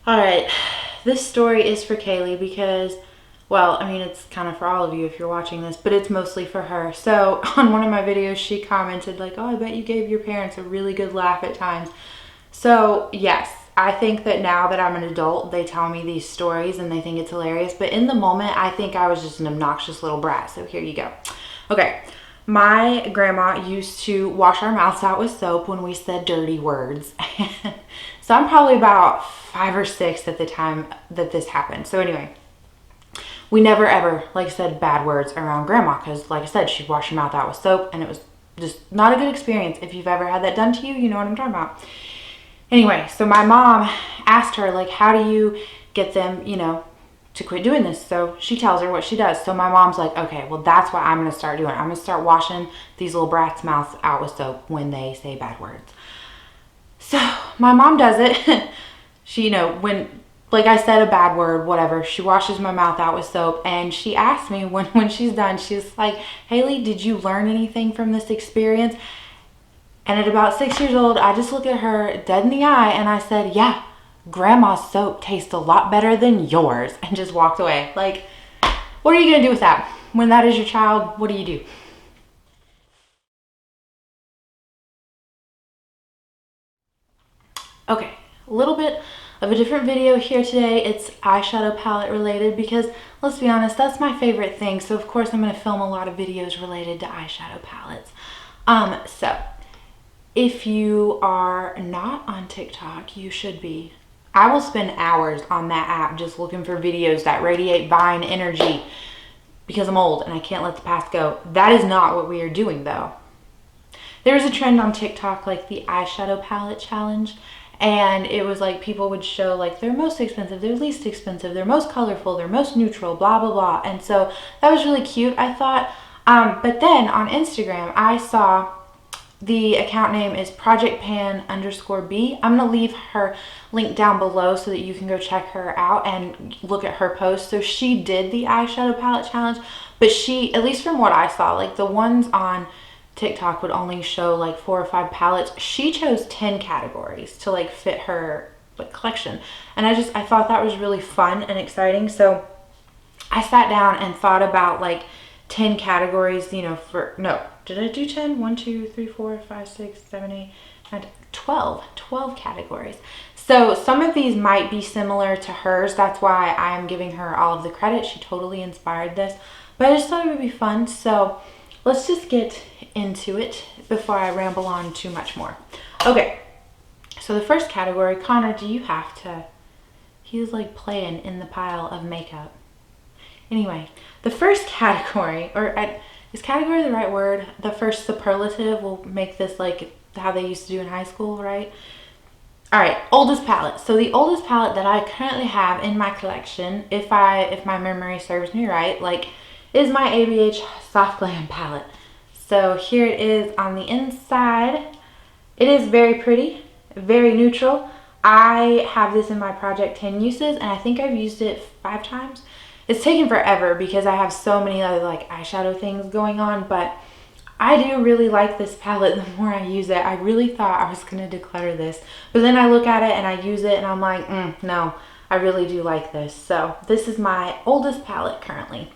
All right, this story is for Kaylee because, well, I mean, it's kind of for all of you if you're watching this, but it's mostly for her. So on one of my videos, she commented like, oh, I bet you gave your parents a really good laugh at times. So yes, I think that now that I'm an adult, they tell me these stories and they think it's hilarious. But in the moment, I think I was just an obnoxious little brat. So here you go. Okay. My grandma used to wash our mouths out with soap when we said dirty words. So I'm probably about 5 or 6 at the time that this happened. So anyway, we never ever said bad words around grandma because like I said, she'd wash her mouth out with soap and it was just not a good experience. If you've ever had that done to you, you know what I'm talking about. Anyway, so my mom asked her how do you get them, to quit doing this? So she tells her what she does. So my mom's like, okay, well, that's what I'm going to start doing. I'm going to start washing these little brats' mouths out with soap when they say bad words. So my mom does it. She, when, like I said, a bad word, whatever, she washes my mouth out with soap. And she asked me when she's done, she's like, Haley, did you learn anything from this experience? And at about 6 years old, I just looked at her dead in the eye and I said, yeah, grandma's soap tastes a lot better than yours, and just walked away. Like, what are you going to do with that? When that is your child, what do you do? Okay, a little bit of a different video here today. It's eyeshadow palette related because, let's be honest, that's my favorite thing. So of course I'm going to film a lot of videos related to eyeshadow palettes. So if you are not on TikTok, you should be. I will spend hours on that app just looking for videos that radiate Vine energy because I'm old and I can't let the past go. That is not what we are doing though. There's a trend on TikTok like the eyeshadow palette challenge, and it was like people would show their most expensive, their least expensive, their most colorful, their most neutral, blah, blah, blah. And so that was really cute, I thought. But then on Instagram, I saw the account name is projectpan_B. I'm going to leave her link down below so that you can go check her out and look at her post. So she did the eyeshadow palette challenge, but she, at least from what I saw, the ones on TikTok would only show 4 or 5 palettes. She chose 10 categories to fit her collection. And I thought that was really fun and exciting. So I sat down and thought about 10 categories, did I do 10? 1, 2, 3, 4, 5, 6, 7, 8, 9, 12 categories. So some of these might be similar to hers. That's why I'm giving her all of the credit. She totally inspired this, but I just thought it would be fun. So let's just get into it before I ramble on too much more. Okay, so the first category, Connor, do you have to, he's playing in the pile of makeup. Anyway, the first category, is category the right word? The first superlative will make this how they used to do in high school, right? All right, oldest palette. So the oldest palette that I currently have in my collection, if my memory serves me right, is my ABH Soft Glam palette. So here it is on the inside. It is very pretty, very neutral. I have this in my Project 10 uses, and I think I've used it 5 times. It's taken forever because I have so many other eyeshadow things going on, but I do really like this palette the more I use it. I really thought I was going to declutter this, but then I look at it and I use it and I'm like, no, I really do like this. So this is my oldest palette currently.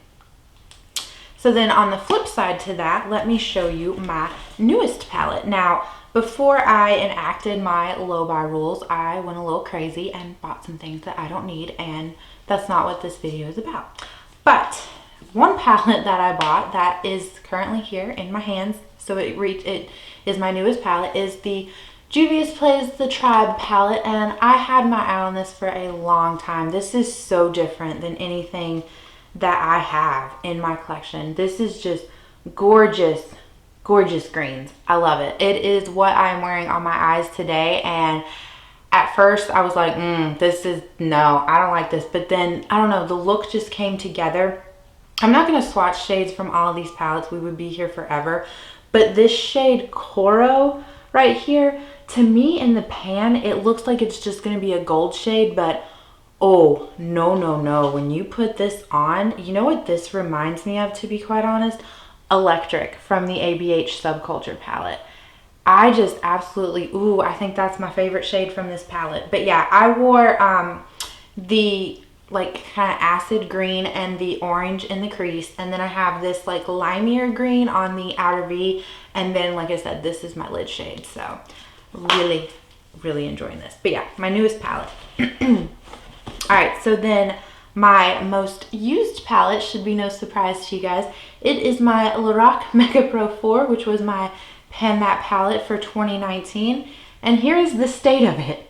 So then on the flip side to that, let me show you my newest palette. Now, before I enacted my low buy rules, I went a little crazy and bought some things that I don't need, and that's not what this video is about. But one palette that I bought that is currently here in my hands, so it is my newest palette, is the Juvia's Plays the Tribe palette, and I had my eye on this for a long time. This is so different than anything that I have in my collection. This is just gorgeous, gorgeous greens. I love it. It is what I'm wearing on my eyes today, and at first I was like, no, I don't like this. But then, I don't know, the look just came together. I'm not going to swatch shades from all of these palettes. We would be here forever. But this shade Coral right here, to me in the pan, it looks like it's just going to be a gold shade. But, oh, no. When you put this on, you know what this reminds me of, to be quite honest? Electric from the ABH Subculture palette. I just absolutely, I think that's my favorite shade from this palette. But yeah, I wore the like kind of acid green and the orange in the crease, and then I have this like limier green on the outer V, and then like I said, this is my lid shade. So really enjoying this. But yeah, my newest palette. All right, so then my most used palette should be no surprise to you guys. It is my LORAC Mega Pro 4, which was my pan matte palette for 2019, and here is the state of it.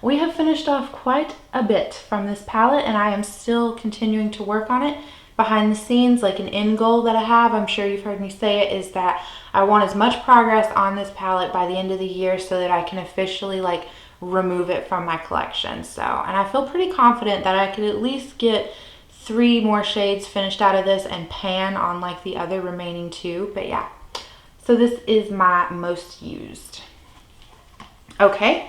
We have finished off quite a bit from this palette, and I am still continuing to work on it behind the scenes. Like an end goal that I have, I'm sure you've heard me say it, is that I want as much progress on this palette by the end of the year so that I can officially like remove it from my collection. So, and I feel pretty confident that I could at least get 3 more shades finished out of this and pan on like the other remaining 2. But yeah, so this is my most used. Okay.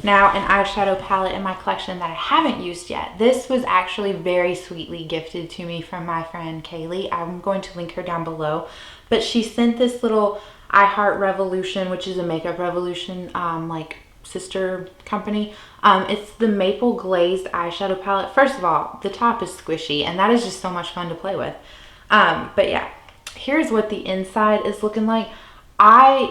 Now, an eyeshadow palette in my collection that I haven't used yet. This was actually very sweetly gifted to me from my friend Kaylee. I'm going to link her down below. But she sent this little I Heart Revolution, which is a Makeup Revolution like sister company. It's the Maple Glazed eyeshadow palette. First of all, the top is squishy, and that is just so much fun to play with. But yeah, here's what the inside is looking like.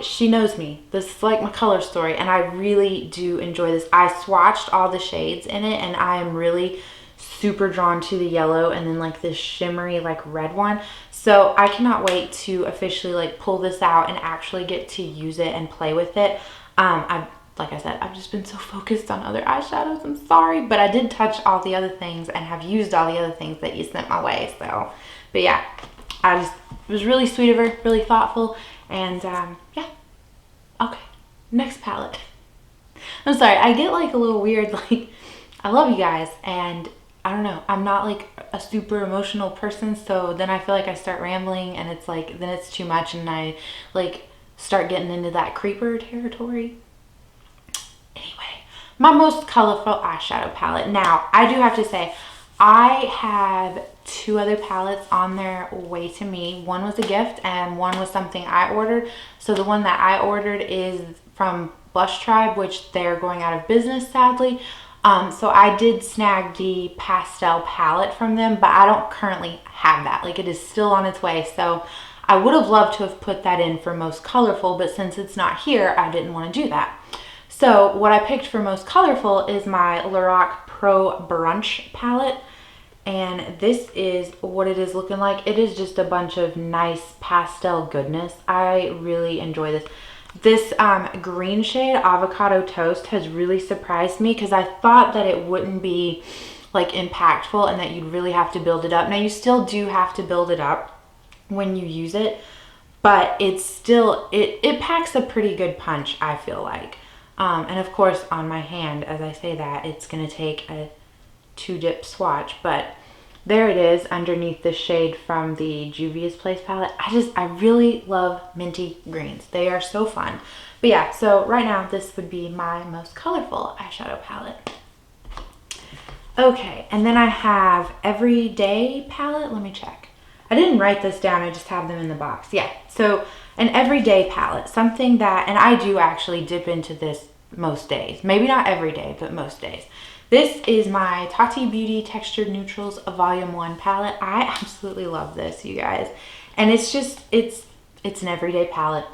She knows me. This is like my color story, and I really do enjoy this. I swatched all the shades in it, and I am really super drawn to the yellow and then like this shimmery like red one. So I cannot wait to officially like pull this out and actually get to use it and play with it. Like I said, I've just been so focused on other eyeshadows. I'm sorry, but I did touch all the other things and have used all the other things that you sent my way. So, but yeah, it was really sweet of her, really thoughtful. And yeah, okay, next palette. I'm sorry, I get like a little weird, like, I love you guys, and I don't know, I'm not like a super emotional person, so then I feel like I start rambling, and it's like, then it's too much, and I like start getting into that creeper territory. Anyway, my most colorful eyeshadow palette. Now, I do have to say, I have 2 other palettes on their way to me. One was a gift and one was something I ordered. So the one that I ordered is from Blush Tribe, which they're going out of business, sadly. So I did snag the pastel palette from them, but I don't currently have that. Like, it is still on its way. So I would have loved to have put that in for most colorful, but since it's not here, I didn't want to do that. So what I picked for most colorful is my LORAC Pro Brunch palette. And this is what it is looking like. It is just a bunch of nice pastel goodness. I really enjoy this. This green shade, Avocado Toast, has really surprised me because I thought that it wouldn't be like impactful and that you'd really have to build it up. Now, you still do have to build it up when you use it, but it's still, it packs a pretty good punch, I feel like. And of course, on my hand, as I say that, it's going to take a 2-dip swatch, but there it is underneath the shade from the Juvia's Place palette. I really love minty greens. They are so fun. But yeah, so right now this would be my most colorful eyeshadow palette. Okay, and then I have Everyday palette. Let me check. I didn't write this down, I just have them in the box. Yeah, so an Everyday palette, something that, and I do actually dip into this most days. Maybe not every day, but most days. This is my Tati Beauty Textured Neutrals Volume 1 palette. I absolutely love this, you guys. And it's just, it's an everyday palette.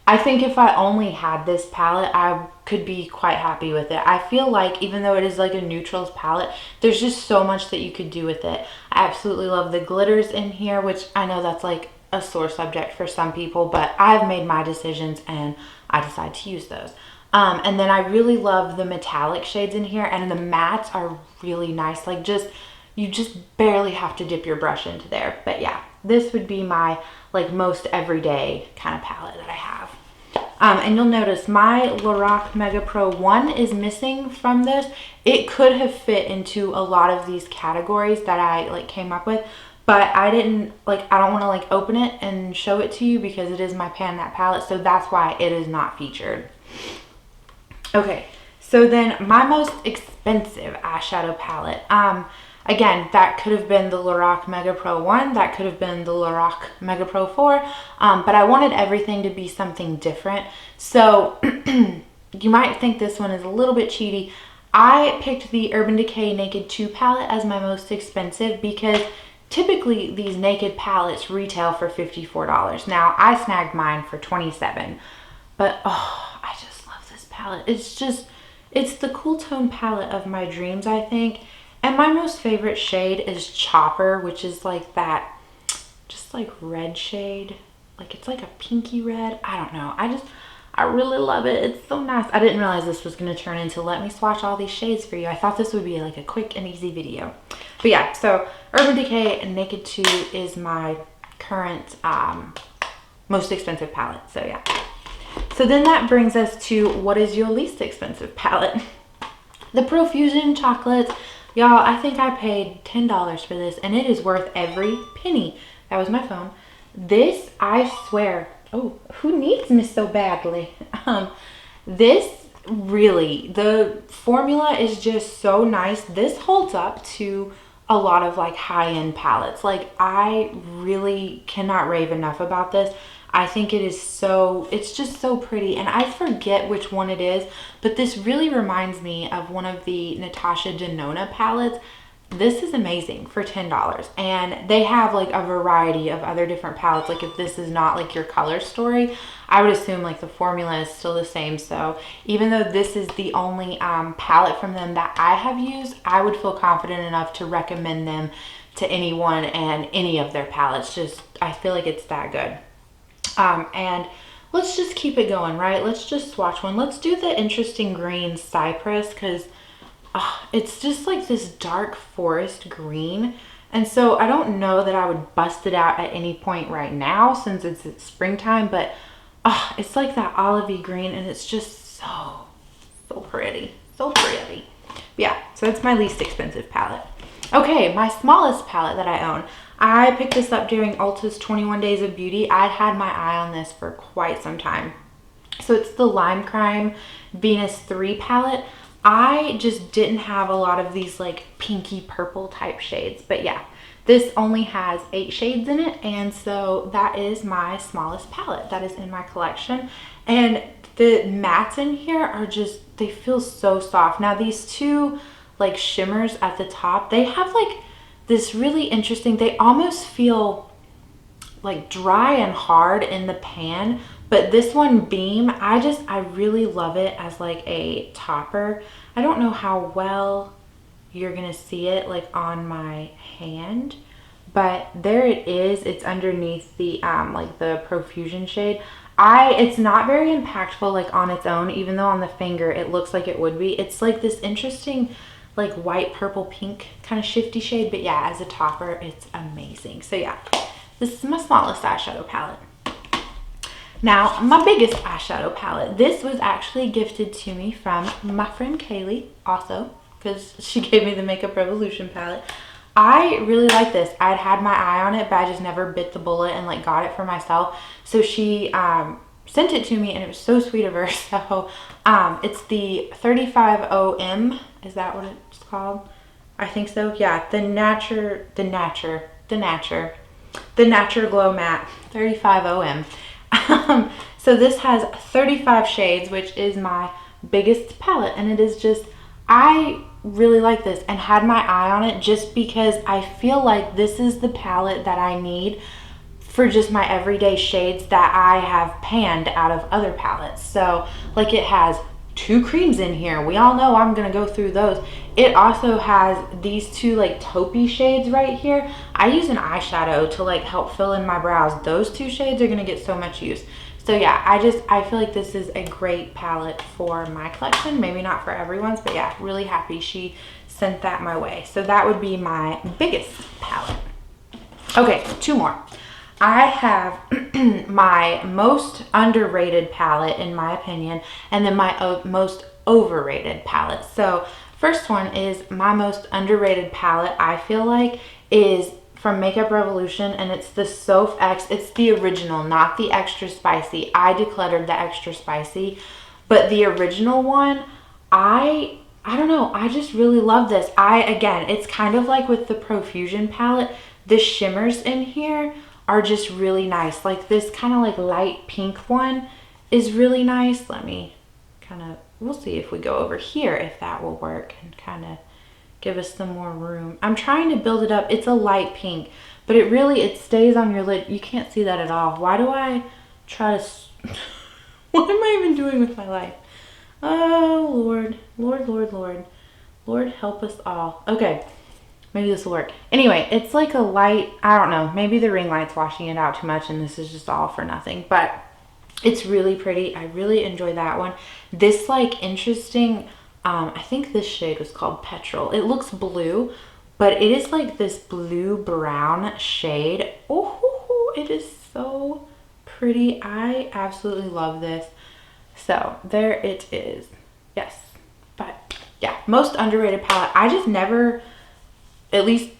I think if I only had this palette, I could be quite happy with it. I feel like even though it is like a neutrals palette, there's just so much that you could do with it. I absolutely love the glitters in here, which I know that's like a sore subject for some people, but I've made my decisions and I decide to use those. And then I really love the metallic shades in here, and the mattes are really nice. Like, you just barely have to dip your brush into there. But yeah, this would be my like most everyday kind of palette that I have. And you'll notice my LORAC Mega Pro 1 is missing from this. It could have fit into a lot of these categories that I like came up with, but I didn't like, I don't want to like open it and show it to you because it is my pan that palette, so that's why it is not featured. Okay, so then my most expensive eyeshadow palette. Again, that could have been the LORAC Mega Pro 1, that could have been the LORAC Mega Pro 4, but I wanted everything to be something different. So you might think this one is a little bit cheaty. I picked the Urban Decay Naked 2 palette as my most expensive because typically these Naked palettes retail for $54. Now, I snagged mine for $27, but oh, I just love this palette. It's the cool tone palette of my dreams, I think. And my most favorite shade is Chopper, which is like that, just like red shade. Like it's like a pinky red. I don't know. I really love it. It's so nice. I didn't realize this was going to turn into let me swatch all these shades for you. I thought this would be like a quick and easy video. But yeah, so Urban Decay and Naked 2 is my current most expensive palette. So yeah. So then that brings us to what is your least expensive palette? The Profusion Chocolates. Y'all, I think I paid $10 for this and it is worth every penny. That was my phone. This, I swear, oh, who needs me so badly? This really, the formula is just so nice. This holds up to a lot of like high-end palettes. Like I really cannot rave enough about this. I think it is so, it's just so pretty, and I forget which one it is, but this really reminds me of one of the Natasha Denona palettes. This is amazing for $10, and they have like a variety of other different palettes. Like if this is not like your color story, I would assume like the formula is still the same. So even though this is the only palette from them that I have used, I would feel confident enough to recommend them to anyone and any of their palettes. Just, I feel like it's that good. And let's just keep it going, right? Let's just swatch one. Let's do the interesting green Cypress, because it's just like this dark forest green. And so I don't know that I would bust it out at any point right now since it's springtime, but it's like that olivey green, and it's just so pretty, so pretty. But yeah, so that's my least expensive palette. Okay, my smallest palette that I own. I picked this up during Ulta's 21 Days of Beauty. I'd had my eye on this for quite some time. So it's the Lime Crime Venus 3 palette. I just didn't have a lot of these like pinky purple type shades. But yeah, this only has 8 shades in it. And so that is my smallest palette that is in my collection. And the mattes in here are just, they feel so soft. Now these two like shimmers at the top, they have like this really interesting, they almost feel like dry and hard in the pan, but this one Beam, I really love it as like a topper. I don't know how well you're gonna see it like on my hand, but there it is. It's underneath the like the Profusion shade. It's not very impactful like on its own, even though on the finger it looks like it would be. It's like this interesting like white, purple, pink kind of shifty shade, but yeah, as a topper, it's amazing. So yeah, this is my smallest eyeshadow palette. Now, my biggest eyeshadow palette. This was actually gifted to me from my friend Kaylee, also, because she gave me the Makeup Revolution palette. I really like this. I'd had my eye on it, but I just never bit the bullet and like got it for myself. So she sent it to me, and it was so sweet of her. So it's the 35OM. Is that what it's called? I think so. Yeah, the Nature Glow Matte 35OM. So this has 35 shades, which is my biggest palette, and it is just, I really like this and had my eye on it just because I feel like this is the palette that I need for just my everyday shades that I have panned out of other palettes. So like it has 2 creams in here. We all know I'm gonna go through those. It also has these 2 like taupey shades right here. I use an eyeshadow to like help fill in my brows. Those 2 shades are gonna get so much use. So yeah, I feel like this is a great palette for my collection. Maybe not for everyone's, but yeah, really happy she sent that my way. So that would be my biggest palette. Okay, 2 more. I have my most underrated palette in my opinion, and then my most overrated palette. So first one is my most underrated palette, I feel like, is from Makeup Revolution, and it's the Soph X. It's the original, not the extra spicy. I decluttered the extra spicy, but the original one, I don't know, I just really love this. Again, it's kind of like with the Profusion palette, the shimmers in here are just really nice. Like this kind of like light pink one is really nice. Let me kind of we'll see if we go over here, if that will work and kind of give us some more room. I'm trying to build it up. It's a light pink, but it stays on your lid. You can't see that at all. Why do I try to, what am I even doing with my life? Oh, Lord, Lord, Lord, Lord. Lord, help us all. Okay, maybe this will work. Anyway, it's like a light, I don't know, maybe the ring light's washing it out too much and this is just all for nothing, but it's really pretty. I really enjoy that one. This like interesting, I think this shade was called Petrol. It looks blue, but it is like this blue brown shade. Oh, it is so pretty. I absolutely love this. So there it is. Yes, but yeah, most underrated palette. I just never, at least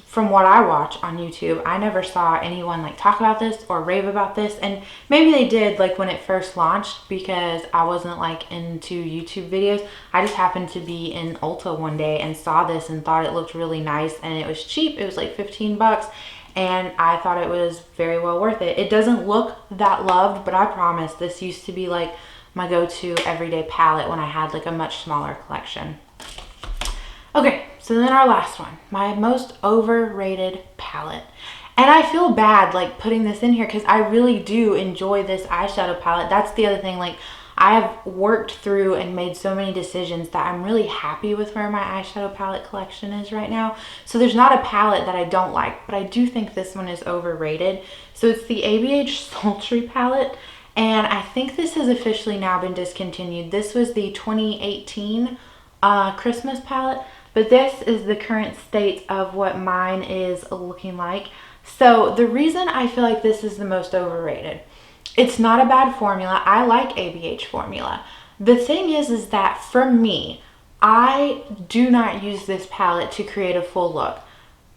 from what I watch on YouTube, I never saw anyone like talk about this or rave about this. And maybe they did like when it first launched, because I wasn't like into YouTube videos. I just happened to be in Ulta one day and saw this and thought it looked really nice, and it was cheap. It was like 15 bucks. And I thought it was very well worth it. It doesn't look that loved, but I promise this used to be like my go-to everyday palette when I had like a much smaller collection. Okay, so then our last one, my most overrated palette. And I feel bad like putting this in here because I really do enjoy this eyeshadow palette. That's the other thing, like I have worked through and made so many decisions that I'm really happy with where my eyeshadow palette collection is right now. So there's not a palette that I don't like, but I do think this one is overrated. So it's the ABH Sultry palette. And I think this has officially now been discontinued. This was the 2018 Christmas palette, but this is the current state of what mine is looking like. So the reason I feel like this is the most overrated, it's not a bad formula. I like ABH formula. The thing is that for me, I do not use this palette to create a full look.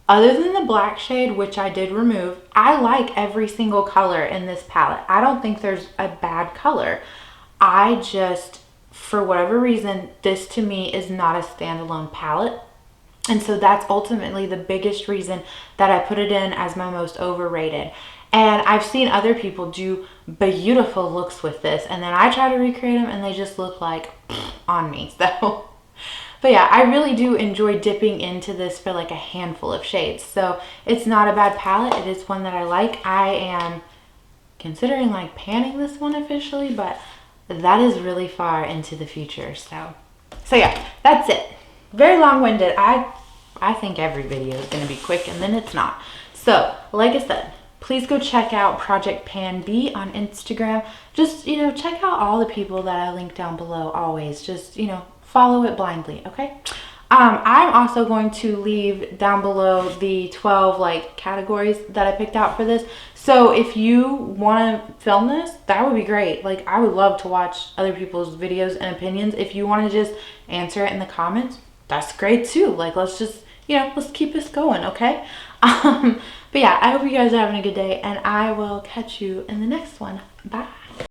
Other than the black shade, which I did remove, I like every single color in this palette. I don't think there's a bad color. I just, for whatever reason, this to me is not a standalone palette. And so that's ultimately the biggest reason that I put it in as my most overrated. And I've seen other people do beautiful looks with this, and then I try to recreate them and they just look like on me. So, but yeah, I really do enjoy dipping into this for like a handful of shades. So it's not a bad palette. It is one that I like. I am considering like panning this one officially, but that is really far into the future. So yeah, that's it. Very long-winded. I think every video is going to be quick, and then it's not. So like I said, please go check out Project Pan B on Instagram. Just, you know, check out all the people that I link down below always. Just, you know, follow it blindly, okay? I'm also going to leave down below the 12 like categories that I picked out for this. So if you want to film this, that would be great. Like I would love to watch other people's videos and opinions. If you want to just answer it in the comments, that's great too. Like let's just, you know, let's keep this going, okay? But yeah, I hope you guys are having a good day, and I will catch you in the next one. Bye.